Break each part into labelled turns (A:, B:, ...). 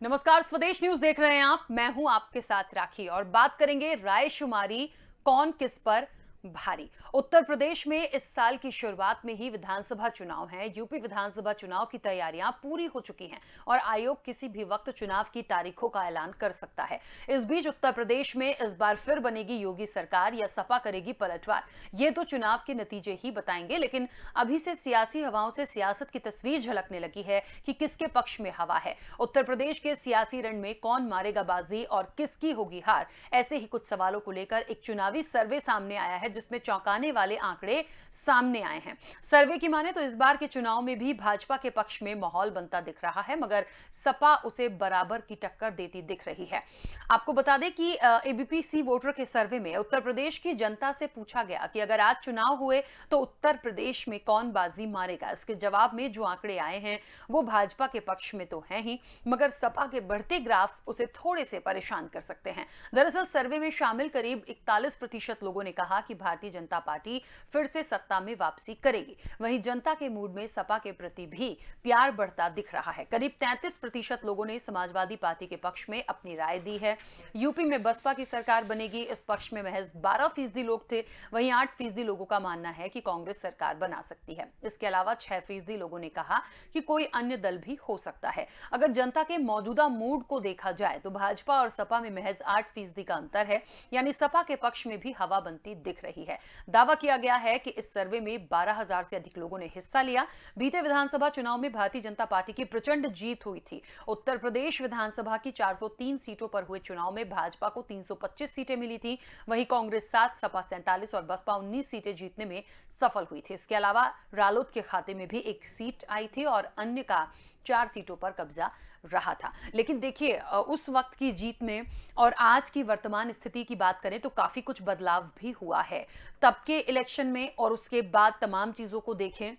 A: नमस्कार, स्वदेश न्यूज देख रहे हैं आप। मैं हूं आपके साथ राखी और बात करेंगे रायशुमारी कौन किस पर भारी। उत्तर प्रदेश में इस साल की शुरुआत में ही विधानसभा चुनाव हैं। यूपी विधानसभा चुनाव की तैयारियां पूरी हो चुकी हैं और आयोग किसी भी वक्त चुनाव की तारीखों का ऐलान कर सकता है। इस बीच उत्तर प्रदेश में इस बार फिर बनेगी योगी सरकार या सपा करेगी पलटवार, ये तो चुनाव के नतीजे ही बताएंगे। लेकिन अभी से सियासी हवाओं से सियासत की तस्वीर झलकने लगी है कि किसके पक्ष में हवा है। उत्तर प्रदेश के सियासी रण में कौन मारेगा बाजी और किसकी होगी हार, ऐसे ही कुछ सवालों को लेकर एक चुनावी सर्वे सामने आया है जिसमें चौंकाने वाले आंकड़े सामने आए हैं। सर्वे की माने तो इस बार के चुनाव में भी भाजपा के पक्ष में माहौल बनता दिख रहा है, मगर सपा उसे बराबर की टक्कर देती दिख रही है। आपको बता दें कि एबीपी सी वोटर के सर्वे में उत्तर प्रदेश की जनता से पूछा गया कि अगर आज चुनाव हुए तो उत्तर प्रदेश में कौन बाजी मारेगा। इसके जवाब में जो आंकड़े आए हैं वो भाजपा के पक्ष में तो हैं ही, मगर सपा के बढ़ते ग्राफ उसे थोड़े से परेशान कर सकते हैं। दरअसल सर्वे में शामिल करीब 41% लोगों ने कहा कि भारतीय जनता पार्टी फिर से सत्ता में वापसी करेगी। वहीं जनता के मूड में सपा के प्रति भी प्यार बढ़ता दिख रहा है। करीब 33% लोगों ने समाजवादी पार्टी के पक्ष में अपनी राय दी है। यूपी में बसपा की सरकार बनेगी, इस पक्ष में महज 12% लोग थे। वहीं 8% लोगों का मानना है कि कांग्रेस सरकार बना सकती है। इसके अलावा 6% लोगों ने कहा कि कोई अन्य दल भी हो सकता है। अगर जनता के मौजूदा मूड को देखा जाए तो भाजपा और सपा में महज 8% का अंतर है, यानी सपा के पक्ष में भी हवा बनती दिख रही है। दावा किया गया है कि इस सर्वे में 12,000 से अधिक लोगों ने हिस्सा लिया। बीते विधानसभा चुनाव में भारतीय जनता पार्टी की प्रचंड जीत हुई थी। उत्तर प्रदेश विधानसभा की 403 सीटों पर हुए चुनाव में भाजपा को 325 सीटें मिली थी। वहीं कांग्रेस 7, सपा 47 और बसपा 19 सीटें जीतने में सफल हुई थी। इसके अलावा रालोद के खाते में भी 1 सीट आई थी और अन्य का 4 सीटों पर कब्जा रहा था। लेकिन देखिए, उस वक्त की जीत में और आज की वर्तमान स्थिति की बात करें तो काफी कुछ बदलाव भी हुआ है। तब के इलेक्शन में और उसके बाद तमाम चीजों को देखें,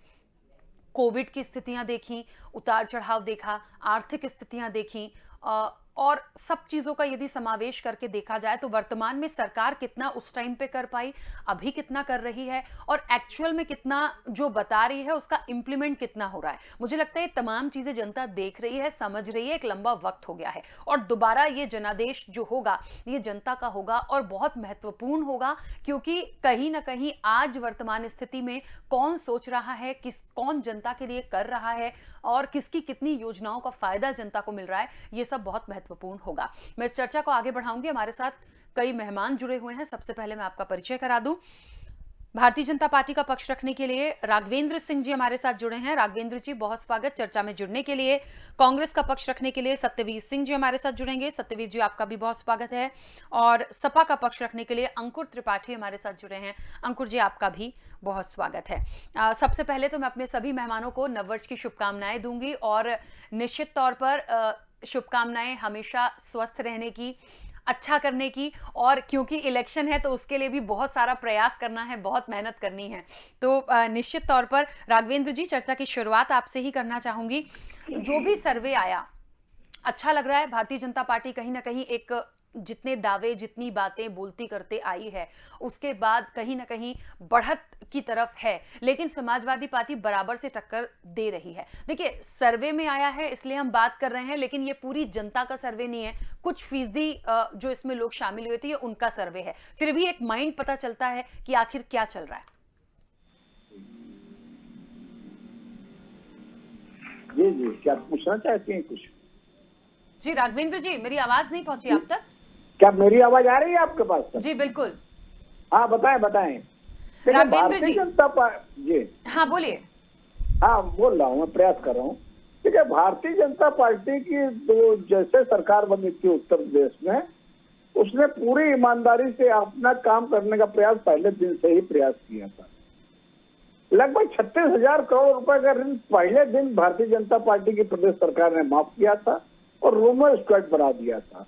A: कोविड की स्थितियां देखी, उतार चढ़ाव देखा, आर्थिक स्थितियां देखी, और सब चीजों का यदि समावेश करके देखा जाए तो वर्तमान में सरकार कितना उस टाइम पे कर पाई, अभी कितना कर रही है और एक्चुअल में कितना जो बता रही है उसका इंप्लीमेंट कितना हो रहा है। मुझे लगता है ये तमाम चीजें जनता देख रही है, समझ रही है। एक लंबा वक्त हो गया है और दोबारा ये जनादेश जो होगा ये जनता का होगा और बहुत महत्वपूर्ण होगा, क्योंकि कहीं ना कहीं आज वर्तमान स्थिति में कौन सोच रहा है, कौन जनता के लिए कर रहा है और किसकी कितनी योजनाओं का फायदा जनता को मिल रहा है, ये सब बहुत महत्वपूर्ण होगा। मैं इस चर्चा को आगे बढ़ाऊंगी। हमारे साथ कई मेहमान जुड़े हुए हैं। सबसे पहले मैं आपका परिचय करा दूं। भारतीय जनता पार्टी का पक्ष रखने के लिए राघवेंद्र सिंह जी हमारे साथ जुड़े हैं। राघवेंद्र जी, बहुत स्वागत चर्चा में जुड़ने के लिए। कांग्रेस का पक्ष रखने के लिए सत्यवीर सिंह जी हमारे साथ जुड़ेंगे। सत्यवीर जी, आपका भी बहुत स्वागत है। और सपा का पक्ष रखने के लिए अंकुर त्रिपाठी हमारे साथ जुड़े हैं। अंकुर जी, आपका भी बहुत स्वागत है। सबसे पहले तो मैं अपने सभी मेहमानों को नववर्ष की शुभकामनाएं दूंगी और निश्चित तौर पर शुभकामनाएं हमेशा स्वस्थ रहने की, अच्छा करने की, और क्योंकि इलेक्शन है तो उसके लिए भी बहुत सारा प्रयास करना है, बहुत मेहनत करनी है। तो निश्चित तौर पर राघवेंद्र जी, चर्चा की शुरुआत आपसे ही करना चाहूंगी। जो भी सर्वे आया, अच्छा लग रहा है। भारतीय जनता पार्टी कहीं ना कहीं एक जितने दावे, जितनी बातें बोलती करते आई है, उसके बाद कहीं ना कहीं बढ़त की तरफ है, लेकिन समाजवादी पार्टी बराबर से टक्कर दे रही है। देखिए, सर्वे में आया है इसलिए हम बात कर रहे हैं, लेकिन ये पूरी जनता का सर्वे नहीं है। कुछ फीसदी जो इसमें लोग शामिल हुए थे, ये उनका सर्वे है। फिर भी एक माइंड पता चलता है कि आखिर क्या चल रहा है।
B: जी जी, क्या पूछना चाहती हैं कुछ?
A: जी राघवेंद्र जी, मेरी आवाज नहीं पहुंची आप तक?
B: क्या मेरी आवाज आ रही है आपके पास तक?
A: जी बिल्कुल।
B: हाँ, बताएं बताएं। देखिए,
A: राघवेंद्र
B: भारतीय
A: जी,
B: जनता पार्टी जी,
A: हाँ बोलिए।
B: हाँ बोल रहा हूँ, मैं प्रयास कर रहा हूँ। देखिए, भारतीय जनता पार्टी की तो जैसे सरकार बनी थी उत्तर प्रदेश में, उसने पूरी ईमानदारी से अपना काम करने का प्रयास पहले दिन से ही प्रयास किया था। लगभग 36,000 करोड़ रुपए का ऋण पहले दिन भारतीय जनता पार्टी की प्रदेश सरकार ने माफ किया था और रूमर स्क्वाड बना दिया था।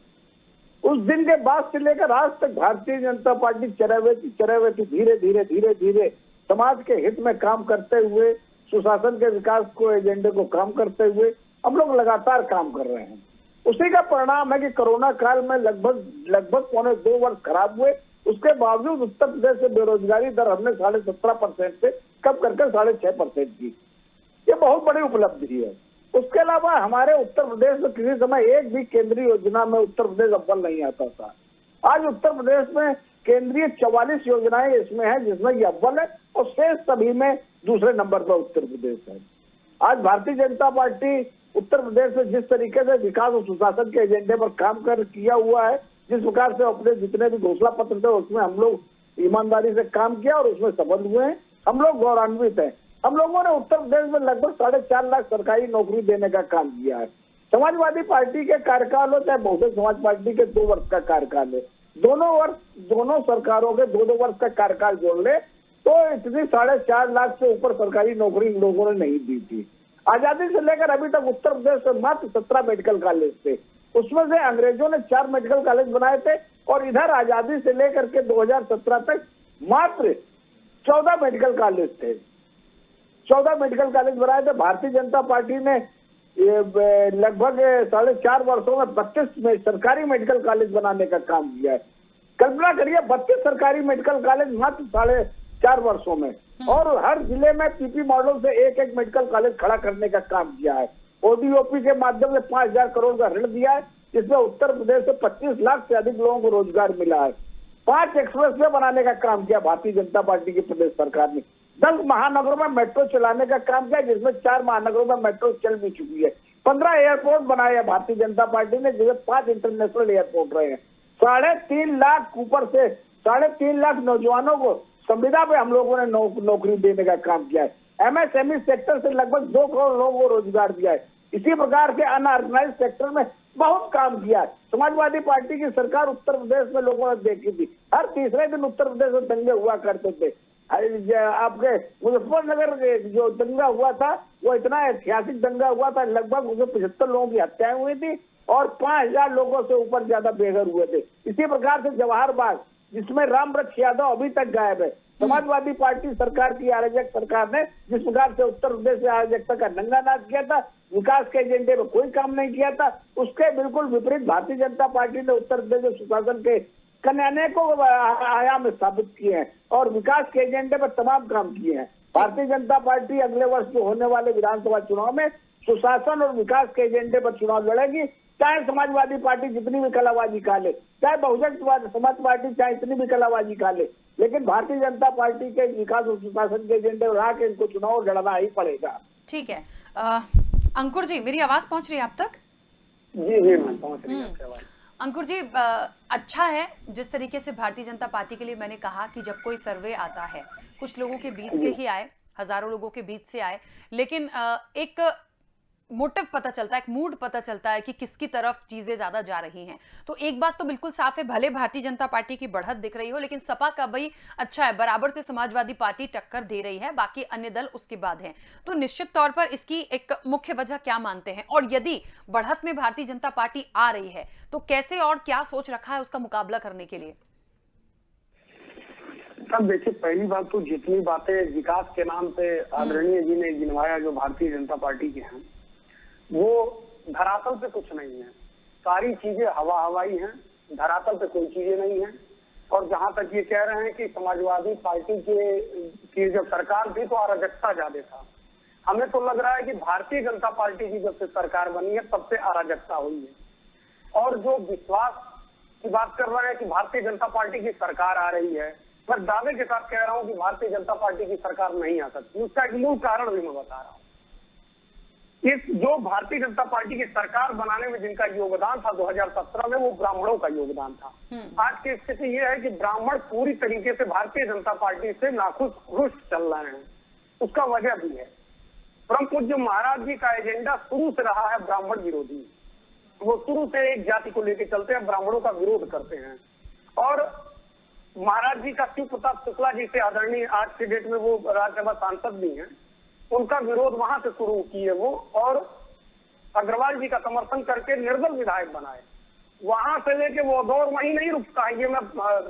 B: उस दिन के बाद से लेकर आज तक भारतीय जनता पार्टी चरैवेती धीरे धीरे धीरे धीरे समाज के हित में काम करते हुए, सुशासन के विकास को, एजेंडे को काम करते हुए हम लोग लगातार काम कर रहे हैं। उसी का परिणाम है कि कोरोना काल में लगभग पौने 2 वर्ष खराब हुए। उसके बावजूद उत्तर प्रदेश में बेरोजगारी दर हमने 17.5% से कम करके 6.5% की। ये बहुत बड़ी उपलब्धि है। उसके अलावा हमारे उत्तर प्रदेश में किसी समय एक भी केंद्रीय योजना में उत्तर प्रदेश अव्वल नहीं आता था। आज उत्तर प्रदेश में केंद्रीय 44 योजनाएं इसमें है जिसमें ये अव्वल है और शेष सभी में दूसरे नंबर पर उत्तर प्रदेश है। आज भारतीय जनता पार्टी उत्तर प्रदेश में जिस तरीके से विकास और सुशासन के एजेंडे पर काम कर किया हुआ है, जिस प्रकार से अपने जितने भी घोषणा पत्र थे उसमें हम लोग ईमानदारी से काम किया और उसमें सफल हुए हैं, हम लोग गौरवान्वित हैं। हम लोगों ने उत्तर प्रदेश में लगभग 4.5 लाख सरकारी नौकरी देने का काम किया है। समाजवादी पार्टी के कार्यकाल हो चाहे बहुजन समाज पार्टी के 2 वर्ष का कार्यकाल है, दोनों सरकारों के 2-2 वर्ष का कार्यकाल जोड़ ले तो इतनी 4.5 लाख से ऊपर सरकारी नौकरी इन लोगों ने नहीं दी थी। आजादी से लेकर अभी तक उत्तर प्रदेश में मात्र 17 मेडिकल कॉलेज थे, उसमें से अंग्रेजों ने 4 मेडिकल कॉलेज बनाए थे और इधर आजादी से लेकर के 2017 तक मात्र 14 मेडिकल कॉलेज थे। 14 मेडिकल कॉलेज बनाए थे। भारतीय जनता पार्टी ने लगभग 4.5 वर्षों में 32 सरकारी मेडिकल कॉलेज बनाने का काम किया है। कल्पना करिए 32 सरकारी मेडिकल कॉलेज मात्र 4.5 वर्षों में, और हर जिले में पीपी मॉडल से एक मेडिकल कॉलेज खड़ा करने का काम किया है। ओडीओपी के माध्यम से 5,000 करोड़ का ऋण दिया है, जिसमें उत्तर प्रदेश से 25 लाख से अधिक लोगों को रोजगार मिला है। 5 एक्सप्रेसवे बनाने का काम किया भारतीय जनता पार्टी की प्रदेश सरकार ने। 10 महानगरों में मेट्रो चलाने का काम किया, जिसमें 4 महानगरों में मेट्रो चल भी चुकी है। 15 एयरपोर्ट बनाए हैं भारतीय जनता पार्टी ने, जिसमें 5 इंटरनेशनल एयरपोर्ट रहे हैं। 3.5 लाख ऊपर से 3.5 लाख नौजवानों को संविदा पे हम लोगों ने नौकरी देने का काम किया है। एमएसएमई सेक्टर से लगभग 2 करोड़ लोगों को रोजगार दिया है। इसी प्रकार के अनऑर्गेनाइज सेक्टर में बहुत काम किया है। समाजवादी पार्टी की सरकार उत्तर प्रदेश में लोगों ने देखी थी, हर तीसरे दिन उत्तर प्रदेश में दंगे हुआ करते थे। आपके मुजफ्फरनगर जो दंगा हुआ था वो इतना ऐतिहासिक दंगा हुआ था, लगभग उसमें 75 लोगों की हत्याएं हुई थी और 5,000 लोगों से ऊपर ज्यादा बेघर हुए थे। इसी प्रकार से जवाहर बाग, जिसमें रामवृक्ष यादव अभी तक गायब है। समाजवादी पार्टी सरकार की अराजक सरकार ने जिस प्रकार से उत्तर प्रदेश में अराजकता का नंगा नाच किया था, विकास के एजेंडे में कोई काम नहीं किया था, उसके बिल्कुल विपरीत भारतीय जनता पार्टी ने उत्तर प्रदेश में सुशासन के कन्याने को आयाम स्थापित किए हैं और विकास के एजेंडे पर तमाम काम किए हैं। भारतीय जनता पार्टी अगले वर्ष जो होने वाले विधानसभा चुनाव में सुशासन और विकास के एजेंडे पर चुनाव लड़ेगी, चाहे समाजवादी पार्टी जितनी भी कलाबाजी खा ले, चाहे बहुजन समाज पार्टी चाहे इतनी भी कलाबाजी खा ले, लेकिन भारतीय जनता पार्टी के विकास और सुशासन के एजेंडे पर आके इनको चुनाव लड़ना ही पड़ेगा।
A: ठीक है। अंकुर जी, मेरी आवाज पहुंच रही है आप तक?
B: जी मैम, पहुंच रही है आपकी आवाज।
A: अंकुर जी, अच्छा है जिस तरीके से भारतीय जनता पार्टी के लिए मैंने कहा कि जब कोई सर्वे आता है, कुछ लोगों के बीच से ही आए, हजारों लोगों के बीच से आए, लेकिन एक मोटिव पता चलता है, एक मूड पता चलता है कि किसकी तरफ चीजें ज्यादा जा रही हैं। तो एक बात तो बिल्कुल साफ है, भले भारतीय जनता पार्टी की बढ़त दिख रही हो, लेकिन सपा का भाई अच्छा है, बराबर से समाजवादी पार्टी टक्कर दे रही है, बाकी अन्य दल उसके बाद हैं। तो निश्चित तौर पर इसकी एक मुख्य वजह क्या मानते हैं, और यदि बढ़त में भारतीय जनता पार्टी आ रही है तो कैसे और क्या सोच रखा है उसका मुकाबला करने के लिए?
C: सब देखिए, पहली बात तो जितनी बातें विकास के नाम पे आदरणीय जी ने गिनवाया जो भारतीय जनता पार्टी के हैं, वो धरातल पे कुछ नहीं है। सारी चीजें हवाई हैं, धरातल पे कोई चीजें नहीं है। और जहां तक ये कह रहे हैं कि समाजवादी पार्टी की जब सरकार थी तो अराजकता ज्यादा था, हमें तो लग रहा है कि भारतीय जनता पार्टी की जब से सरकार बनी है तब से अराजकता हुई है। और जो विश्वास की बात कर रहे हैं कि भारतीय जनता पार्टी की सरकार आ रही है, मैं दावे के साथ कह रहा हूं कि भारतीय जनता पार्टी की सरकार नहीं आ सकती। उसका एक मूल कारण भी मैं बता रहा हूं। इस जो भारतीय जनता पार्टी की सरकार बनाने में जिनका योगदान था 2017 में, वो ब्राह्मणों का योगदान था। आज की स्थिति ये है कि ब्राह्मण पूरी तरीके से भारतीय जनता पार्टी से नाखुश चल रहे हैं। उसका वजह भी है, परम पूज्य महाराज जी का एजेंडा शुरू से रहा है ब्राह्मण विरोधी। वो शुरू से एक जाति को लेकर चलते हैं, ब्राह्मणों का विरोध करते हैं। और महाराज जी का शिव प्रताप शुक्ला जी से आदरणीय आज के डेट में वो राज्यसभा सांसद भी हैं, उनका विरोध वहां से शुरू किए वो, और अग्रवाल जी का समर्थन करके निर्दल विधायक बनाए। वहां से लेके वो दौर वहीं नहीं रुकता है। ये मैं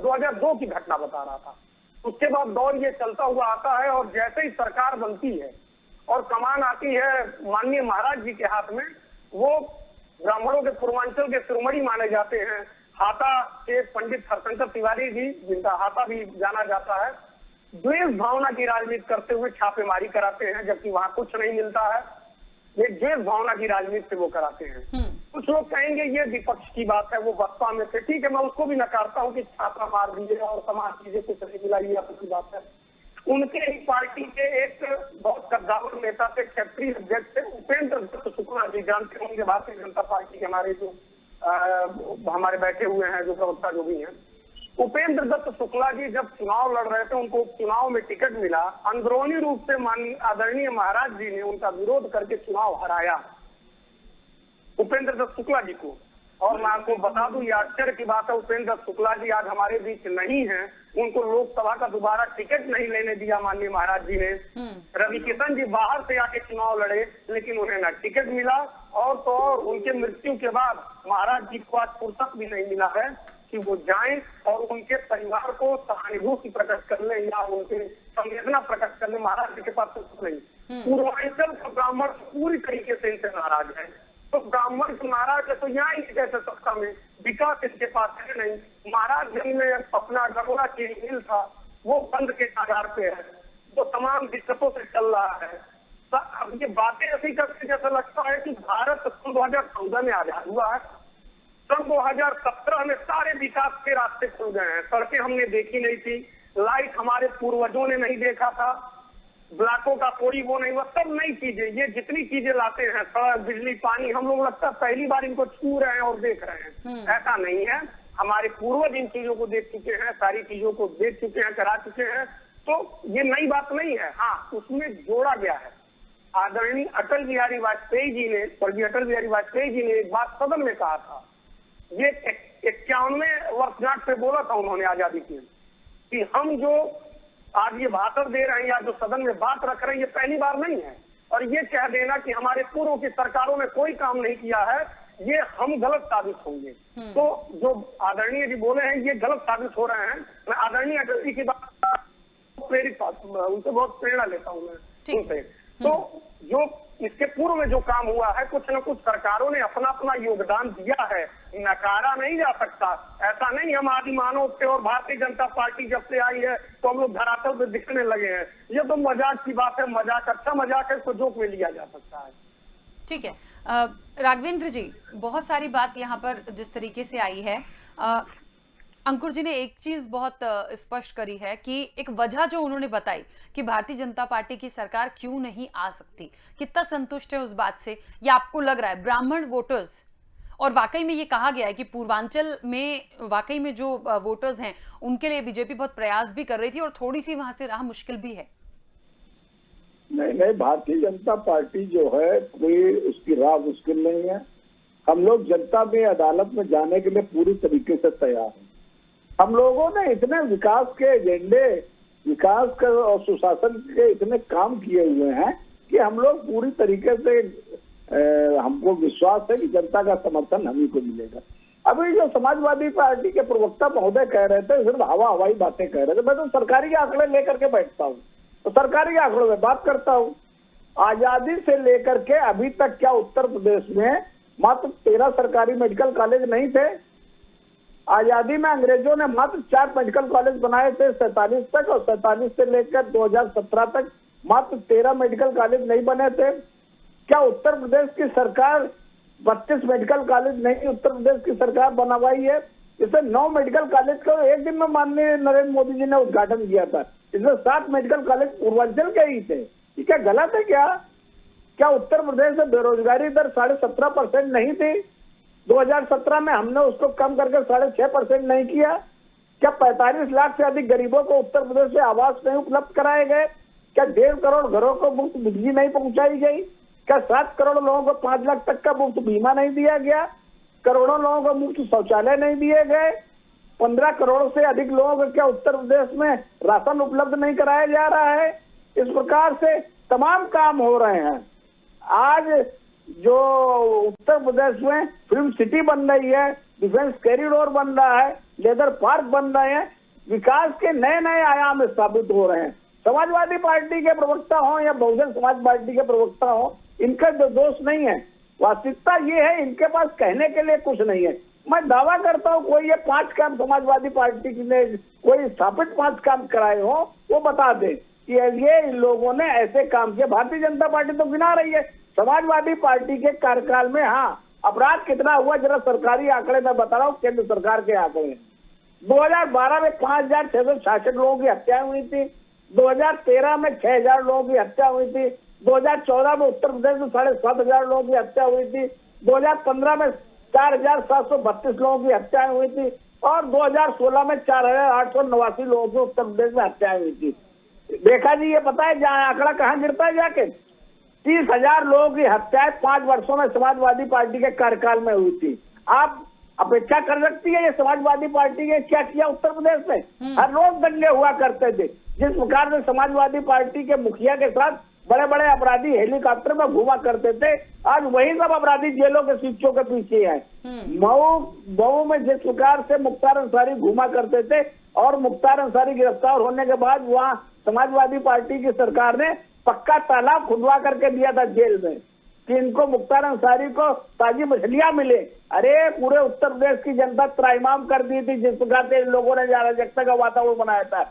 C: 2002 की घटना बता रहा था। उसके बाद दौर ये चलता हुआ आता है, और जैसे ही सरकार बनती है और कमान आती है माननीय महाराज जी के हाथ में, वो ब्राह्मणों के पूर्वांचल के शिरोमणि माने जाते हैं, हाथा के पंडित हरशंकर तिवारी जी, जिनका हाथा भी जाना जाता है, द्वेष भावना की राजनीति करते हुए छापेमारी कराते हैं, जबकि वहां कुछ नहीं मिलता है। ये देश भावना की राजनीति वो कराते हैं। कुछ लोग कहेंगे ये विपक्ष की बात है, वो बसपा में थे, ठीक है, मैं उसको भी नकारता हूँ कि छापा मार दिए और समाज चीजें कुछ नहीं मिला, ये आपकी बात है। उनके ही पार्टी के एक बहुत कद्दावर नेता थे, क्षेत्रीय अध्यक्ष थे उपेंद्र दत्त शुक्ला जी, जानते होंगे भारतीय जनता पार्टी के हमारे जो हमारे बैठे हुए हैं जो प्रवक्ता जो भी हैं। उपेंद्र दत्त शुक्ला जी जब चुनाव लड़ रहे थे, उनको चुनाव में टिकट मिला, अंदरूनी रूप से माननीय आदरणीय महाराज जी ने उनका विरोध करके चुनाव हराया उपेंद्र दत्त शुक्ला जी को। और मैं आपको बता दूं, ये आश्चर्य की बात है, उपेंद्र दत्त शुक्ला जी आज हमारे बीच नहीं है, उनको लोकसभा का दोबारा टिकट नहीं लेने दिया माननीय महाराज जी ने। रवि किशन जी बाहर से आके चुनाव लड़े, लेकिन उन्हें ना टिकट मिला, और तो और उनके मृत्यु के बाद महाराज जी को आज फुर्सत भी नहीं मिला है कि वो जाएं और उनके परिवार को सहानुभूति प्रकट कर ले या उनके संवेदना प्रकट कर ले। महाराज जी के पास फुर्सत नहीं। पूर्वांचल का ब्राह्मण पूरी तरीके से इनसे नाराज है, तो ब्राह्मण से नाराज है तो यहाँ ही जैसे सत्ता में विकास इनके पास है नहीं। महाराज जी में अपना गंगा चीनी मिल था, वो बंद के आधार पे है, वो तमाम दिक्कतों से चल रहा है। अब ये बातें ऐसी करके जैसा लगता है कि भारत सन 2014 में आजाद हुआ है, सन 2017 में सारे विकास के रास्ते खुल गए हैं, सड़कें हमने देखी नहीं थी, लाइट हमारे पूर्वजों ने नहीं देखा था, ब्लॉकों का कोई वो नहीं हुआ, सब नई चीजें, ये जितनी चीजें लाते हैं, सड़क, बिजली, पानी, हम लोग लगता है पहली बार इनको छू रहे हैं और देख रहे हैं। ऐसा नहीं है, हमारे पूर्वज इन चीजों को देख चुके हैं, सारी चीजों को देख चुके हैं, करा चुके हैं, तो ये नई बात नहीं है। हाँ, उसमें जोड़ा गया है। आदरणीय अटल बिहारी वाजपेयी जी ने, स्वर्गीय अटल बिहारी वाजपेयी जी ने एक बात सदन में कहा था, ये 91वें वर्षगांठ पे बोला था उन्होंने आजादी की, कि हम जो आज ये भाषण दे रहे हैं या जो सदन में बात रख रहे हैं, ये पहली बार नहीं है। और ये कह देना कि हमारे पूर्व की सरकारों ने कोई काम नहीं किया है, ये हम गलत साबित होंगे। तो जो आदरणीय जी बोले हैं ये गलत साबित हो रहे हैं। मैं आदरणीय अटल जी की बात प्रेरित, उनसे बहुत प्रेरणा लेता हूँ मैं उनसे। तो जो इसके पूर्व में जो काम हुआ है, कुछ न कुछ सरकारों ने अपना अपना योगदान दिया है, नकारा नहीं जा सकता। ऐसा नहीं हम आदि मानव थे और भारतीय जनता पार्टी जब से आई है तो हम लोग धरातल पे दिखने लगे हैं, ये तो मजाक की बात है, मजाक अच्छा मजाक है, इसको जोक में लिया जा सकता है।
A: ठीक है, राघवेंद्र जी, बहुत सारी बात यहाँ पर जिस तरीके से आई है, अंकुर जी ने एक चीज बहुत स्पष्ट करी है कि एक वजह जो उन्होंने बताई कि भारतीय जनता पार्टी की सरकार क्यों नहीं आ सकती, कितना संतुष्ट है उस बात से? या आपको लग रहा है ब्राह्मण वोटर्स, और वाकई में ये कहा गया है कि पूर्वांचल में वाकई में जो वोटर्स हैं उनके लिए बीजेपी बहुत प्रयास भी कर रही थी और थोड़ी सी वहां से राह मुश्किल भी है?
B: नहीं, भारतीय जनता पार्टी जो है कोई उसकी राह मुश्किल नहीं है। हम लोग जनता में अदालत में जाने के लिए पूरी तरीके से तैयार हैं। हम लोगों ने इतने विकास के एजेंडे, विकास का और सुशासन के इतने काम किए हुए हैं कि हम लोग पूरी तरीके से हमको विश्वास है कि जनता का समर्थन हम ही को मिलेगा। अभी जो समाजवादी पार्टी के प्रवक्ता महोदय कह रहे थे, सिर्फ हवाई बातें कह रहे थे, मैं तो सरकारी आंकड़े लेकर के बैठता हूँ, तो सरकारी आंकड़ों में बात करता हूँ। आजादी से लेकर के अभी तक क्या उत्तर प्रदेश में मात्र 13 सरकारी मेडिकल कॉलेज नहीं थे? आजादी में अंग्रेजों ने मात्र 4 मेडिकल कॉलेज बनाए थे 47 तक, और 47 से लेकर 2017 तक मात्र 13 मेडिकल कॉलेज नहीं बने थे। क्या उत्तर प्रदेश की सरकार 32 मेडिकल कॉलेज नहीं उत्तर प्रदेश की सरकार बनवाई है? इसमें 9 मेडिकल कॉलेज का एक दिन में माननीय नरेंद्र मोदी जी ने उद्घाटन किया था। इसमें 7 मेडिकल कॉलेज पूर्वांचल के ही थे। ये क्या गलत है क्या? क्या उत्तर प्रदेश में बेरोजगारी दर 17.5% नहीं थी? 2017 में हमने उसको कम करके 6.5% नहीं किया? क्या 45 लाख से अधिक गरीबों को उत्तर प्रदेश से आवास नहीं उपलब्ध कराए गए? क्या 1.5 करोड़ घरों को मुफ्त बिजली नहीं पहुंचाई गई? क्या 7 करोड़ लोगों को 5 लाख तक का मुफ्त बीमा नहीं दिया गया? करोड़ों लोगों को मुफ्त शौचालय नहीं दिए गए? 15 करोड़ से अधिक लोगों को क्या उत्तर प्रदेश में राशन उपलब्ध नहीं कराया जा रहा है? इस प्रकार से तमाम काम हो रहे हैं। आज जो उत्तर प्रदेश में फिल्म सिटी बन रही है, डिफेंस कॉरिडोर बन रहा है, लेदर पार्क बन रहे हैं, विकास के नए नए आयाम स्थापित हो रहे हैं। समाजवादी पार्टी के प्रवक्ता हो या बहुजन समाज पार्टी के प्रवक्ता हो, इनका जो दोष नहीं है, वास्तविकता ये है इनके पास कहने के लिए कुछ नहीं है। मैं दावा करता हूँ कोई ये 5 काम समाजवादी पार्टी ने कोई स्थापित 5 काम कराए हो, वो बता दे कि ये इन लोगों ने ऐसे काम किए। भारतीय जनता पार्टी तो गिना रही है समाजवादी पार्टी के कार्यकाल में हाँ अपराध कितना हुआ जरा सरकारी आंकड़े मैं बता रहा हूँ, केंद्र सरकार के आंकड़े। 2012 में 5,666 लोगों की हत्या हुई थी, 2013 में 6,000 लोगों की हत्या हुई थी, 2014 में उत्तर प्रदेश में 7,500 लोगों की हत्या हुई थी, 2015 में 4,732 लोगों की हत्या हुई थी और 2016 में 4,889 लोगों की उत्तर प्रदेश में हत्या हुई थी। देखा जी, ये पता है जहाँ आंकड़ा कहाँ गिरता है जाके, 30,000 लोगों की हत्याएं 5 वर्षों में समाजवादी पार्टी के कार्यकाल में हुई थी। आप अपेक्षा कर सकती है ये समाजवादी पार्टी ने क्या किया उत्तर प्रदेश में? हर रोज दंगे हुआ करते थे। जिस प्रकार से समाजवादी पार्टी के मुखिया के साथ बड़े बड़े अपराधी हेलीकॉप्टर में घुमा करते थे, आज वही सब अपराधी जेलों के शीशों के पीछे है। मऊ में जिस प्रकार से मुख्तार अंसारी घुमा करते थे और मुख्तार अंसारी गिरफ्तार होने के बाद वहाँ समाजवादी पार्टी की सरकार ने पक्का तालाब खुदवा करके दिया था जेल में कि इनको मुख्तार अंसारी को ताजी मछलियां मिले। अरे पूरे उत्तर प्रदेश की जनता त्राहिमाम कर दी थी जिस प्रकार से इन लोगों ने अराजकता का वातावरण बनाया था।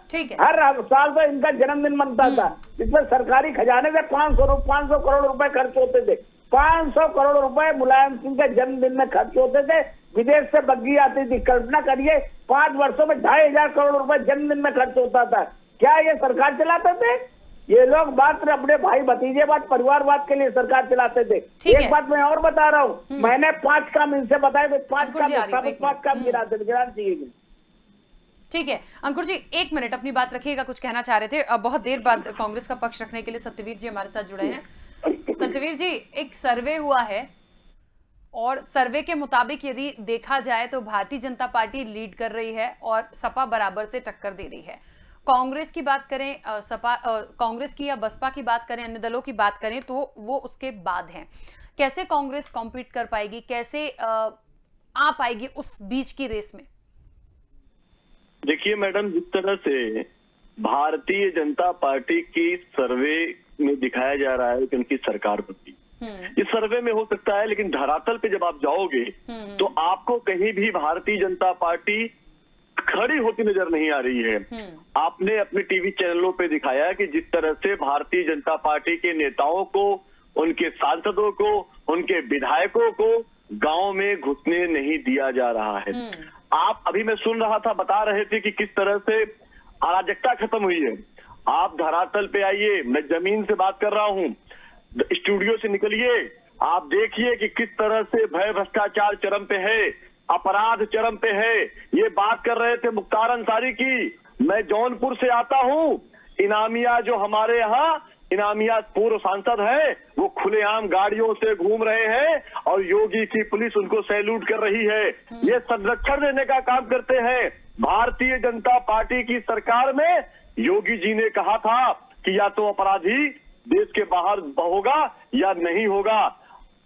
B: हर साल तो इनका जन्मदिन मनता था, जिसमें सरकारी खजाने से 500 करोड़ रुपए खर्च होते थे। 500 करोड़ रुपए मुलायम सिंह के जन्मदिन में खर्च होते थे। विदेश से बग्गी आती थी। कल्पना करिए 5 वर्षों में 2,500 करोड़ रुपए जन्मदिन में खर्च होता था। क्या ये सरकार चलाते थे? ये लोग बात अपने भाई भतीजेवाद परिवारवाद के लिए सरकार चलाते थे। एक बात मैं और बता रहा हूँ, मैंने 5 काम इनसे बताए थे, 5 काम गिरा चाहिए।
A: ठीक है अंकुर जी, 1 मिनट अपनी बात रखिएगा, कुछ कहना चाह रहे थे। बहुत देर बाद कांग्रेस का पक्ष रखने के लिए सत्यवीर जी हमारे साथ जुड़े हैं। सत्यवीर जी, एक सर्वे हुआ है और सर्वे के मुताबिक यदि देखा जाए तो भारतीय जनता पार्टी लीड कर रही है और सपा बराबर से टक्कर दे रही है। कांग्रेस की बात करें, कांग्रेस की या बसपा की बात करें, अन्य दलों की बात करें तो वो उसके बाद हैं। कैसे कांग्रेस कॉम्पीट कर पाएगी, कैसे आ पाएगी उस बीच की रेस में?
D: देखिए मैडम, जिस तरह से भारतीय जनता पार्टी की सर्वे में दिखाया जा रहा है कि उनकी सरकार बनती, इस सर्वे में हो सकता है, लेकिन धरातल पे जब आप जाओगे तो आपको कहीं भी भारतीय जनता पार्टी खड़ी होती नजर नहीं आ रही है। आपने अपने टीवी चैनलों पे दिखाया कि जिस तरह से भारतीय जनता पार्टी के नेताओं को, उनके सांसदों को, उनके विधायकों को गांव में घुसने नहीं दिया जा रहा है। आप अभी मैं सुन रहा था, बता रहे थे कि किस तरह से अराजकता खत्म हुई है। आप धरातल पे आइए, मैं जमीन से बात कर रहा हूँ, स्टूडियो से निकलिए, आप देखिए कि किस तरह से भय भ्रष्टाचार चरम पे है, अपराध चरम पे है। ये बात कर रहे थे मुख्तार अंसारी की। मैं जौनपुर से आता हूँ, इनामिया जो हमारे यहाँ इनामिया पूर्व सांसद है, वो खुलेआम गाड़ियों से घूम रहे हैं और योगी की पुलिस उनको सैल्यूट कर रही है। ये संरक्षण देने का काम करते हैं। भारतीय जनता पार्टी की सरकार में योगी जी ने कहा था कि या तो अपराधी देश के बाहर होगा या नहीं होगा।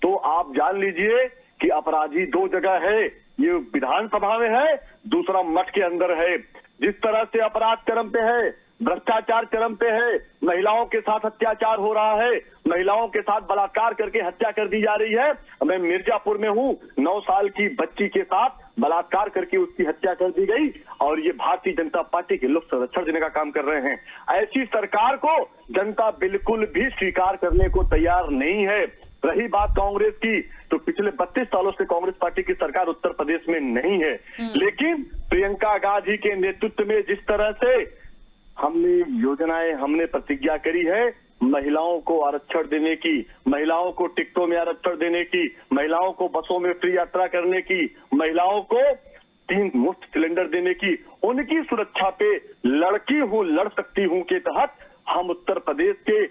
D: तो आप जान लीजिए कि अपराधी 2 जगह है, ये विधानसभा में है, दूसरा मठ के अंदर है। जिस तरह से अपराध चरम पे है, भ्रष्टाचार चरम पे है, महिलाओं के साथ अत्याचार हो रहा है, महिलाओं के साथ बलात्कार करके हत्या कर दी जा रही है। मैं मिर्जापुर में हूँ, 9 साल की बच्ची के साथ बलात्कार करके उसकी हत्या कर दी गई और ये भारतीय जनता पार्टी के लोग संरक्षण देने का काम कर रहे हैं। ऐसी सरकार को जनता बिल्कुल भी स्वीकार करने को तैयार नहीं है। रही बात कांग्रेस की, तो पिछले 32 सालों से कांग्रेस पार्टी की सरकार उत्तर प्रदेश में नहीं है, लेकिन प्रियंका गांधी के नेतृत्व में जिस तरह से हमने प्रतिज्ञा करी है, महिलाओं को आरक्षण देने की, महिलाओं को टिकटों में आरक्षण देने की, महिलाओं को बसों में फ्री यात्रा करने की, महिलाओं को 3 मुफ्त सिलेंडर देने की, उनकी सुरक्षा पे लड़ सकती हूं के तहत हम उत्तर प्रदेश के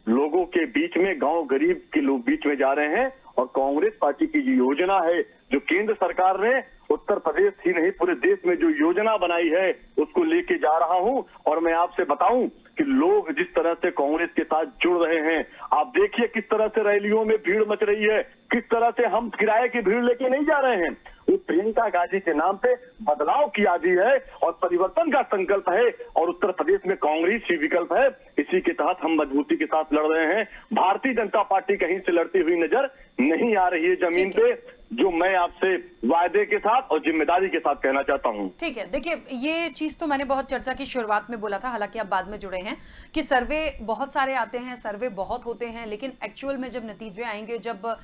D: लोगों के बीच में, गांव गरीब के लोग बीच में जा रहे हैं। और कांग्रेस पार्टी की जो योजना है, जो केंद्र सरकार ने उत्तर प्रदेश ही नहीं पूरे देश में जो योजना बनाई है, उसको लेके जा रहा हूं। और मैं आपसे बताऊं कि लोग जिस तरह से कांग्रेस के साथ जुड़ रहे हैं, आप देखिए किस तरह से रैलियों में भीड़ मच रही है, किस तरह से हम किराए की भीड़ लेके नहीं जा रहे हैं। वो प्रियंका गांधी के नाम पे बदलाव की आदि है और परिवर्तन का संकल्प है और उत्तर प्रदेश में कांग्रेस ही विकल्प है। इसी के तहत हम मजबूती के साथ लड़ रहे हैं। भारतीय जनता पार्टी कहीं से लड़ती हुई नजर नहीं आ रही है जमीन पे। जो मैं आपसे वायदे के साथ और जिम्मेदारी के साथ कहना चाहता हूं।
A: ठीक है, देखिए ये चीज तो मैंने बहुत चर्चा की शुरुआत में बोला था, हालांकि आप बाद में जुड़े हैं, कि सर्वे बहुत सारे आते हैं, सर्वे बहुत होते हैं, लेकिन एक्चुअल में जब नतीजे आएंगे, जब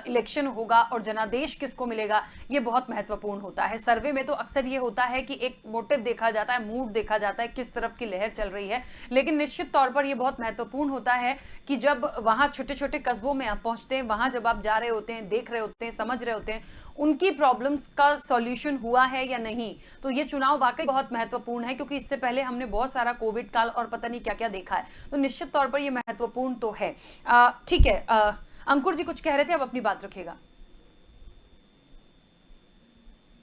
A: इलेक्शन होगा और जनादेश किसको मिलेगा, ये बहुत महत्वपूर्ण होता है। सर्वे में तो अक्सर ये होता है कि एक मोटिव देखा जाता है, मूड देखा जाता है, किस तरफ की लहर चल रही है, लेकिन निश्चित तौर पर यह बहुत महत्वपूर्ण होता है कि जब वहां छोटे छोटे कस्बों में आप पहुंचते हैं, वहां जब आप जा रहे होते हैं, देख रहे होते हैं, समझ रहे होते हैं उनकी प्रॉब्लम्स का सॉल्यूशन हुआ है या नहीं, तो ये चुनाव वाकई बहुत महत्वपूर्ण है, क्योंकि इससे पहले हमने बहुत सारा कोविड काल और पता नहीं क्या क्या देखा है, तो निश्चित तौर पर ये महत्वपूर्ण तो है। ठीक है, अंकुर जी कुछ कह रहे थे, अब अपनी बात रखिएगा।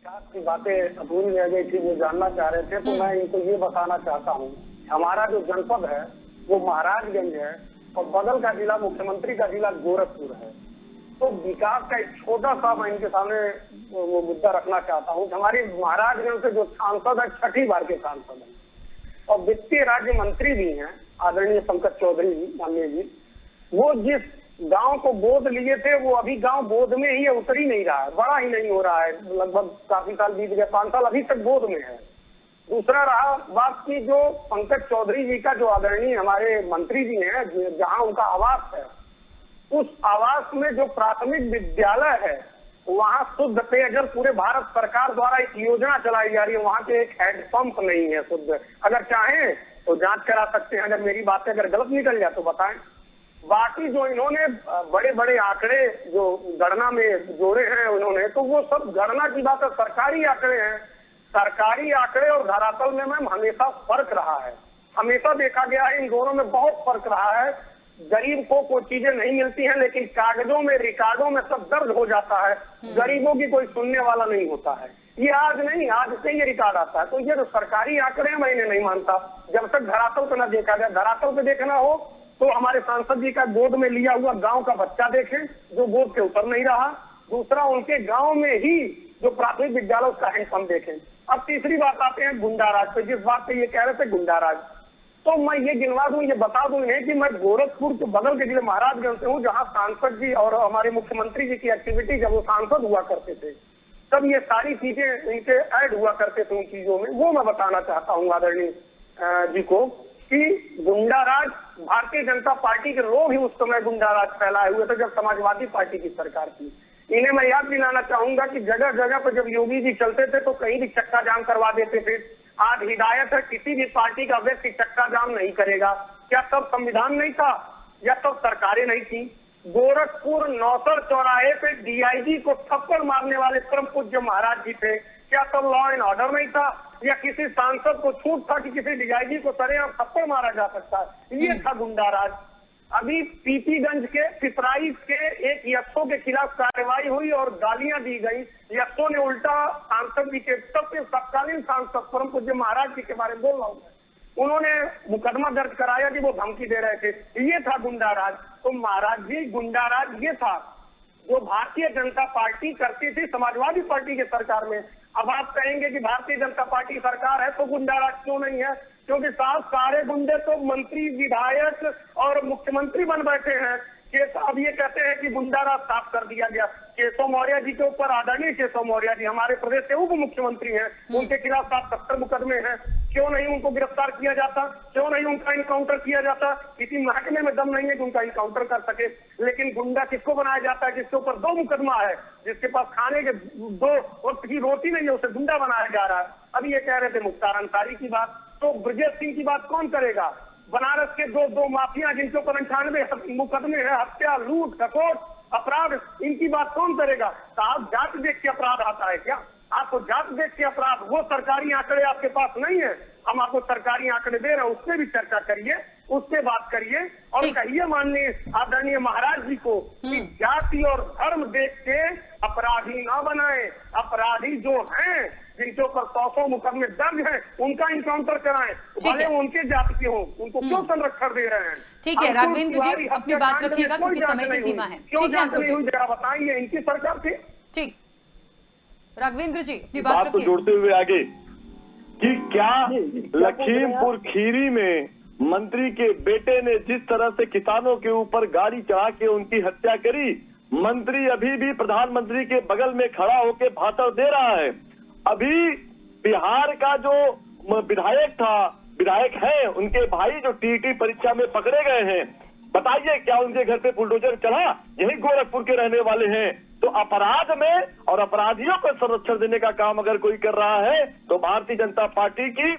C: की बातें अधूरी रह गई थी, वो जानना चाह रहे थे, तो मैं इनको ये बताना चाहता हूँ, हमारा जो जनपद है वो महाराजगंज है और बगल का जिला, मुख्यमंत्री का जिला गोरखपुर है। तो विकास का एक छोटा सा मैं इनके सामने वो मुद्दा रखना चाहता हूँ कि हमारे महाराजगंज से जो सांसद है, 6ठी बार के सांसद है और वित्तीय राज्य मंत्री भी हैं, आदरणीय पंकज चौधरी जी, माननीय जी, वो जिस गांव को गोद लिए थे वो अभी गांव गोद में ही है, उतर ही नहीं रहा है, बड़ा ही नहीं हो रहा है, लगभग काफी साल बीत गए, 5 साल अभी तक गोद में है। दूसरा रहा बात की जो पंकज चौधरी जी का, जो आदरणीय हमारे मंत्री जी हैं, जहां उनका आवास है, उस आवास में जो प्राथमिक विद्यालय है वहां शुद्ध पेयजल पूरे भारत सरकार द्वारा एक योजना चलाई जा रही है, वहां के एक हैंडपंप नहीं है शुद्ध। अगर चाहें तो जांच करा सकते हैं, अगर मेरी बातें अगर गलत निकल जाए तो बताएं। बाकी जो इन्होंने बड़े बड़े आंकड़े जो गणना में जोड़े हैं उन्होंने, तो वो सब गणना की बात है, सरकारी आंकड़े हैं। सरकारी आंकड़े और धरातल में मैम हमेशा फर्क रहा है, हमेशा देखा गया है, इन दोनों में बहुत फर्क रहा है। गरीब को कोई चीजें नहीं मिलती हैं, लेकिन कागजों में, रिकॉर्डों में सब दर्ज हो जाता है, गरीबों की कोई सुनने वाला नहीं होता है। ये आज नहीं, आज से ये रिकॉर्ड आता है। तो ये जो सरकारी आंकड़े हैं मैं इन्हें नहीं मानता, जब तक धरातल को न देखा जाए। धरातल पे देखना हो तो हमारे सांसद जी का गोद में लिया हुआ गांव का बच्चा देखें जो गोद से उतर नहीं रहा। दूसरा, उनके गांव में ही जो प्राथमिक विद्यालय उसका हैंडपंप देखें। अब तीसरी बात आते हैं गुंडाराज पे, जिस बात पे ये कह रहे थे गुंडाराज, तो मैं ये गिनवा दूं, ये बता दूं इन्हें कि मैं गोरखपुर के बगल के जिले महाराजगंज से हूँ, जहाँ सांसद जी और हमारे मुख्यमंत्री जी की एक्टिविटी, जब वो सांसद हुआ करते थे तब ये सारी चीजें इनके ऐड हुआ करते थे उन चीजों में। वो मैं बताना चाहता हूँ आदरणीय जी को कि गुंडाराज, भारतीय जनता पार्टी के लोग ही उस समय गुंडाराज फैलाए हुए थे जब समाजवादी पार्टी की सरकार थी। इन्हें मैं याद दिलाना चाहूंगा कि जगह जगह पर जब योगी जी चलते थे तो कहीं भी चक्का जाम करवा देते थे। आज हिदायत है किसी भी पार्टी का व्यक्ति चक्का जाम नहीं करेगा। क्या तब संविधान नहीं था या तब सरकारें नहीं थी? गोरखपुर नौसर चौराहे पे डीआईजी को थप्पड़ मारने वाले परम पूज्य महाराज जी थे, क्या तब लॉ एंड ऑर्डर नहीं था? या किसी सांसद को छूट था कि किसी डीआईजी को सरेआम थप्पड़ मारा जा सकता है? ये था गुंडाराज। अभी पीपीगंज के पिपराई के एक यशो के खिलाफ कार्रवाई हुई और गालियां दी गई। यशो ने उल्टा सांसद जी के, तब के तत्कालीन सांसद परम पूज्य महाराज जी के बारे में बोल रहा हूं, उन्होंने मुकदमा दर्ज कराया कि वो धमकी दे रहे थे। ये था गुंडाराज। तो महाराज जी, गुंडाराज ये था जो भारतीय जनता पार्टी करती थी समाजवादी पार्टी के सरकार में। अब आप कहेंगे कि भारतीय जनता पार्टी सरकार है तो गुंडाराज क्यों नहीं है? क्योंकि सारे गुंडे तो मंत्री, विधायक और मुख्यमंत्री बन बैठे हैं। अब ये कहते हैं कि गुंडाराज साफ कर दिया गया। केशव मौर्य जी के ऊपर, आदरणीय केशव मौर्य जी हमारे प्रदेश के उप मुख्यमंत्री हैं, उनके खिलाफ 70 मुकदमे हैं। क्यों नहीं उनको गिरफ्तार किया जाता? क्यों नहीं उनका इनकाउंटर किया जाता? किसी महकमे में दम नहीं है कि उनका इनकाउंटर कर सके। लेकिन गुंडा किसको बनाया जाता है? जिसके ऊपर 2 मुकदमा है, जिसके पास खाने के 2 वक्त की रोटी नहीं है, उसे गुंडा बनाया जा रहा है। अभी ये कह रहे थे मुख्तार अंसारी की बात, तो ब्रजेश सिंह की बात कौन करेगा? बनारस के दो माफिया जिनके ऊपर 98 मुकदमे हैं, हत्या, लूट, खसोट, अपराध, इनकी बात कौन करेगा? साहब, जात देख के अपराध आता है क्या? आपको जात देख के अपराध, वो सरकारी आंकड़े आपके पास नहीं है। हम आपको सरकारी आंकड़े दे रहे हैं, उससे भी चर्चा करिए, उससे बात करिए और कहिए माननीय आदरणीय महाराज जी को कि जाति और धर्म देख के अपराधी ना बनाए। अपराधी जो हैं, जिनके ऊपर 100 मुकदमे दर्ज हैं, उनका इनकाउंटर कराएं, भले उनके जाति के हों। उनको क्यों संरक्षण दे रहे हैं?
A: ठीक है राघवेंद्र जी, अपनी बात रखिएगा क्योंकि समय की सीमा है। ठीक है अंकुर जी,
C: जरा बताइए, इनकी सरकार थी।
A: ठीक, राघवेंद्र जी अपनी बात
D: को जोड़ते हुए आगे कि क्या लखीमपुर खीरी में मंत्री के बेटे ने जिस तरह से किसानों के ऊपर गाड़ी चढ़ा के उनकी हत्या करी, मंत्री अभी भी प्रधानमंत्री के बगल में खड़ा होकर भाषण दे रहा है। अभी बिहार का जो विधायक है, उनके भाई जो टीईटी परीक्षा में पकड़े गए हैं, बताइए क्या उनके घर पे बुलडोजर चढ़ा? यही गोरखपुर के रहने वाले हैं। तो अपराध में और अपराधियों को संरक्षण देने का काम अगर कोई कर रहा है तो भारतीय जनता पार्टी की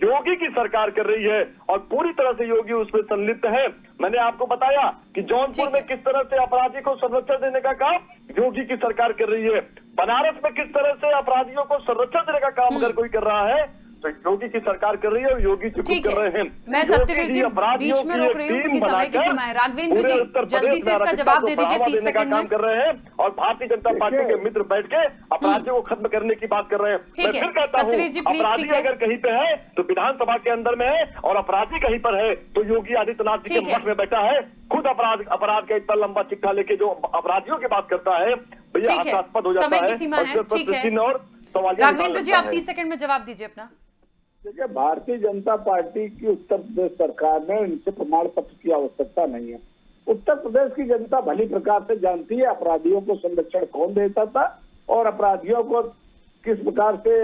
D: योगी की सरकार कर रही है और पूरी तरह से योगी उसमें संलिप्त है। मैंने आपको बताया कि जौनपुर में किस तरह से अपराधी को संरक्षण देने का काम योगी की सरकार कर रही है। बनारस में किस तरह से अपराधियों को संरक्षण देने का काम अगर कोई कर रहा है तो योगी की सरकार कर रही है और योगी चुप कर रहे हैं।
A: मैं सत्यवीर जी बीच में रोक रही हूँ क्योंकि समय की सीमा है। राघवेंद्र जी जल्दी से इसका जवाब दे दीजिए, 30 सेकंड में।
D: काम कर रहे हैं और भारतीय जनता पार्टी के मित्र बैठ के अपराधियों को खत्म करने की बात कर रहे हैं। मैं फिर कहता हूँ, अपराधी अगर कहीं पे है तो विधानसभा के अंदर में है और अपराधी कहीं पर है तो योगी आदित्यनाथ जी के मठ में बैठा है। खुद अपराध का इतना लंबा चिट्ठा लेके जो अपराधियों की बात करता है भैया हास्यास्पद हो जाता है। और
A: राघवेंद्र जी आप 30 सेकंड में जवाब दीजिए अपना।
B: देखिए, भारतीय जनता पार्टी की उत्तर प्रदेश सरकार में इनसे प्रमाण पत्र की आवश्यकता नहीं है। उत्तर प्रदेश की जनता भली प्रकार से जानती है अपराधियों को संरक्षण कौन देता था और अपराधियों को किस प्रकार से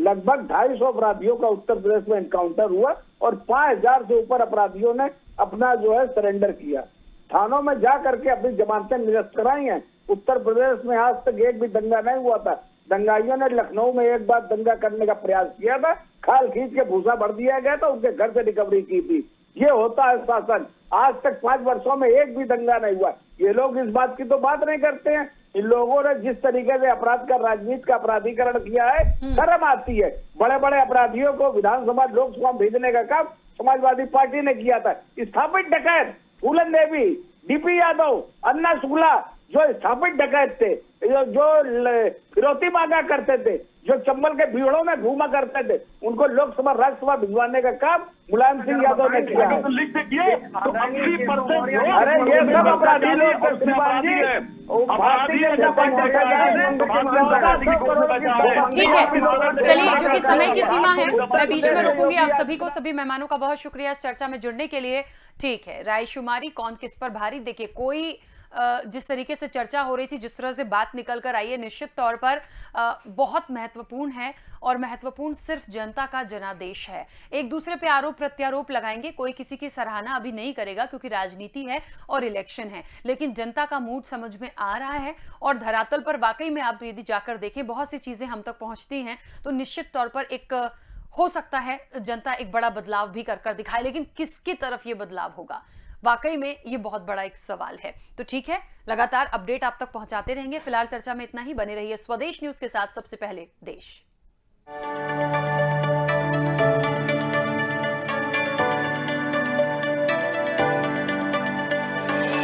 B: लगभग 250 अपराधियों का उत्तर प्रदेश में एनकाउंटर हुआ और 5000 से ऊपर अपराधियों ने अपना जो है सरेंडर किया। थानों में जा करके अपनी जमानतें निरस्त कराई हैं। उत्तर प्रदेश में आज तक एक भी दंगा नहीं हुआ था। दंगाइयों ने लखनऊ में एक बार दंगा करने का प्रयास किया था, खाल खींच के भूसा भर दिया गया था, उनके घर से रिकवरी की थी। ये होता है शासन। आज तक 5 वर्षों में एक भी दंगा नहीं हुआ। ये लोग इस बात की तो बात नहीं करते हैं। इन लोगों ने जिस तरीके से अपराध का राजनीति का अपराधीकरण किया है, शर्म आती है। बड़े बड़े अपराधियों को विधानसभा लोकसभा भेजने का काम समाजवादी पार्टी ने किया था। स्थापित डकैत फूलन देवी, डीपी यादव, अन्ना शुक्ला जो स्थापित डकैत थे, जो फिरौती मांगा करते थे, जो चंबल के भीड़ों में घूमा करते थे, उनको लोकसभा राज्यसभा भिजवाने का काम मुलायम सिंह यादव ने किया है। अरे ये सब अपराधी लोग
A: ठीक है, चलिए क्योंकि समय की सीमा है मैं बीच में रोकूंगी। आप सभी को, सभी मेहमानों का बहुत शुक्रिया इस चर्चा में जुड़ने के लिए। ठीक है, रायशुमारी कौन किस पर भारी, देखिए कोई जिस तरीके से चर्चा हो रही थी, जिस तरह से बात निकल कर आई है, निश्चित तौर पर बहुत महत्वपूर्ण है और महत्वपूर्ण सिर्फ जनता का जनादेश है। एक दूसरे पे आरोप प्रत्यारोप लगाएंगे, कोई किसी की सराहना अभी नहीं करेगा क्योंकि राजनीति है और इलेक्शन है, लेकिन जनता का मूड समझ में आ रहा है और धरातल पर वाकई में आप यदि जाकर देखें बहुत सी चीजें हम तक पहुंचती हैं तो निश्चित तौर पर एक हो सकता है जनता एक बड़ा बदलाव भी कर दिखाए, लेकिन किसकी तरफ ये बदलाव होगा वाकई में ये बहुत बड़ा एक सवाल है। तो ठीक है, लगातार अपडेट आप तक पहुंचाते रहेंगे। फिलहाल चर्चा में इतना ही। बने रहिए स्वदेश न्यूज के साथ, सबसे पहले देश।